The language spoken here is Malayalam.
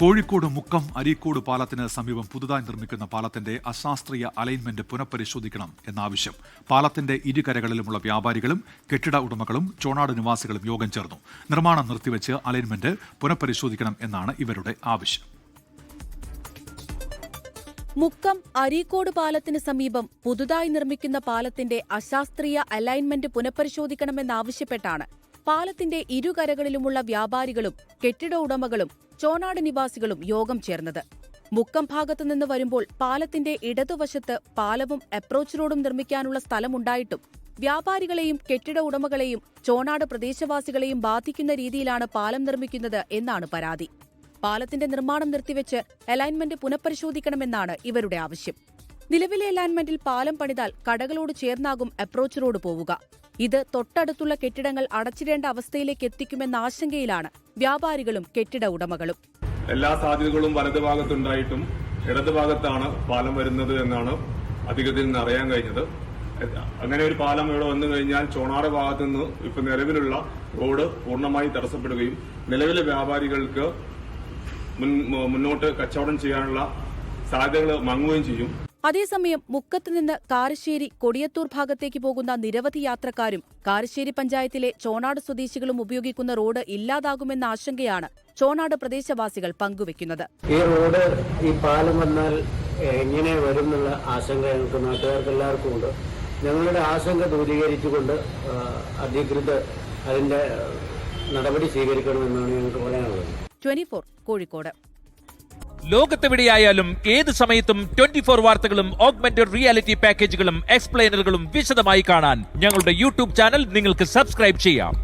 കോഴിക്കോട് മുക്കം അരീക്കോട് പാലത്തിന് സമീപം പുതുതായി നിർമ്മിക്കുന്ന പാലത്തിന്റെ അശാസ്ത്രീയ അലൈൻമെന്റ് പുനഃപരിശോധിക്കണം എന്നാവശ്യം പാലത്തിന്റെ ഇരുകരകളിലുമുള്ള വ്യാപാരികളും കെട്ടിട ഉടമകളും ചോണാട് നിവാസികളും യോഗം ചേർന്നു. നിർമ്മാണം നിർത്തിവെച്ച് അലൈൻമെന്റ് പുനഃപരിശോധിക്കണം എന്നാണ് ഇവരുടെ ആവശ്യം. മുക്കം അരീക്കോട് പാലത്തിന് സമീപം പുതുതായി നിർമ്മിക്കുന്ന പാലത്തിന്റെ അശാസ്ത്രീയ അലൈൻമെന്റ് പുനഃപരിശോധിക്കണമെന്നാവശ്യപ്പെട്ടാണ് പാലത്തിന്റെ ഇരുകരകളിലുമുള്ള വ്യാപാരികളും കെട്ടിട ഉടമകളും ചോണാട് നിവാസികളും യോഗം ചേർന്നത്. മുക്കം ഭാഗത്തുനിന്ന് വരുമ്പോൾ പാലത്തിന്റെ ഇടതുവശത്ത് പാലവും അപ്രോച്ച് റോഡും നിർമ്മിക്കാനുള്ള സ്ഥലമുണ്ടായിട്ടും വ്യാപാരികളെയും കെട്ടിട ഉടമകളെയും ചോണാട് പ്രദേശവാസികളെയും ബാധിക്കുന്ന രീതിയിലാണ് പാലം നിർമ്മിക്കുന്നത് എന്നാണ് പരാതി. പാലത്തിന്റെ നിർമ്മാണം നിർത്തിവെച്ച് അലൈൻമെന്റ് പുനഃപരിശോധിക്കണമെന്നാണ് ഇവരുടെ ആവശ്യം. നിലവിലെ അലൈൻമെന്റിൽ പാലം പണിതാൽ കടകളോട് ചേർന്നാകും അപ്രോച്ച് റോഡ് പോവുക. ഇത് തൊട്ടടുത്തുള്ള കെട്ടിടങ്ങൾ അടച്ചിടേണ്ട അവസ്ഥയിലേക്ക് എത്തിക്കുമെന്ന ആശങ്കയിലാണ് വ്യാപാരികളും കെട്ടിട ഉടമകളും. എല്ലാ സാധ്യതകളും വലതുഭാഗത്തുണ്ടായിട്ടും ഇടതുഭാഗത്താണ് പാലം വരുന്നത് എന്നാണ് അധികൃതരിൽ നിന്ന് അറിയാൻ കഴിഞ്ഞത്. അങ്ങനെ ഒരു പാലം ഇവിടെ വന്നു കഴിഞ്ഞാൽ ചോണാട് ഭാഗത്തു നിന്ന് ഇപ്പൊ നിലവിലുള്ള റോഡ് പൂർണ്ണമായി തടസ്സപ്പെടുകയും നിലവിലെ വ്യാപാരികൾക്ക് മുന്നോട്ട് കച്ചവടം ചെയ്യാനുള്ള സാധ്യതകൾ മങ്ങുകയും ചെയ്യും. അതേസമയം മുക്കത്ത് നിന്ന് കാരശ്ശേരി കൊടിയത്തൂർ ഭാഗത്തേക്ക് പോകുന്ന നിരവധി യാത്രക്കാരും കാരശ്ശേരി പഞ്ചായത്തിലെ ചോണാട് സ്വദേശികളും ഉപയോഗിക്കുന്ന റോഡ് ഇല്ലാതാകുമെന്ന ആശങ്കയാണ് ചോണാട് പ്രദേശവാസികൾ പങ്കുവെക്കുന്നത്. ഈ റോഡ് ഈ പാലം വന്നാൽ എങ്ങനെ വരും എന്നുള്ള ആശങ്ക ഞങ്ങൾക്ക് നാട്ടുകാർക്ക് എല്ലാവർക്കും ഉണ്ട്. ഞങ്ങളുടെ ആശങ്ക ദൂരീകരിച്ചുകൊണ്ട് അധികൃതർ അതിന്റെ നടപടി സ്വീകരിക്കണമെന്നാണ് ഞങ്ങൾക്ക് പറയാനുള്ളത്. 24 കോഴിക്കോട്. ലോകത്തെവിടെയായാലും ഏത് സമയത്തും 24 വാർത്തകളും ഓഗ്മെന്റഡ് റിയാലിറ്റി പാക്കേജുകളും എക്സ്പ്ലെയിനറുകളും വിശദമായി കാണാൻ ഞങ്ങളുടെ യൂട്യൂബ് ചാനൽ നിങ്ങൾക്ക് സബ്സ്ക്രൈബ് ചെയ്യാം.